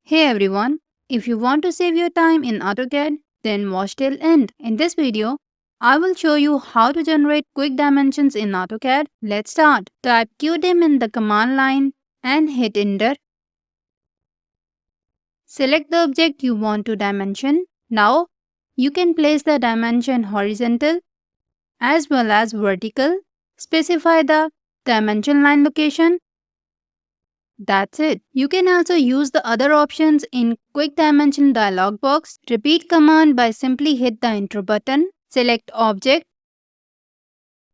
Hey everyone, if you want to save your time in AutoCAD, then watch till end. In this video, I will show you how to generate quick dimensions in AutoCAD. Let's start. Type QDIM in the command line and hit enter. Select the object you want to dimension. Now, you can place the dimension horizontal as well as vertical. Specify the dimension line location. That's it. You can also use the other options in Quick Dimension dialog box. Repeat command by simply hit the enter button. Select object.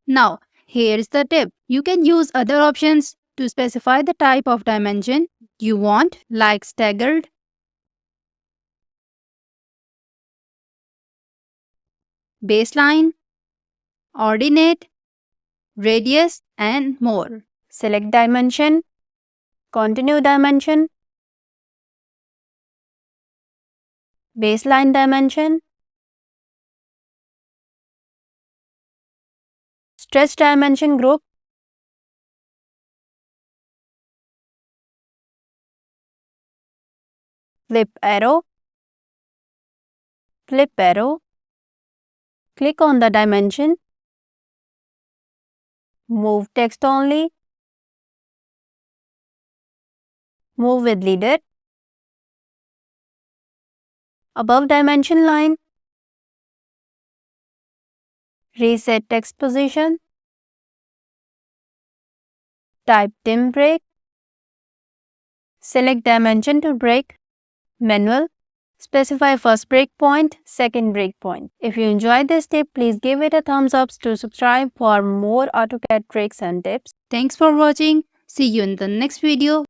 Now, here's the tip. You can use other options to specify the type of dimension you want, like staggered, baseline, ordinate, radius, and more. Select dimension, continue dimension, baseline dimension, stretch dimension group, flip arrow, click on the dimension, move text only, move with leader, above dimension line, reset text position, type dim break, select dimension to break, manual, specify first breakpoint, second breakpoint. If you enjoyed this tip, please give it a thumbs up to subscribe for more AutoCAD tricks and tips. Thanks for watching. See you in the next video.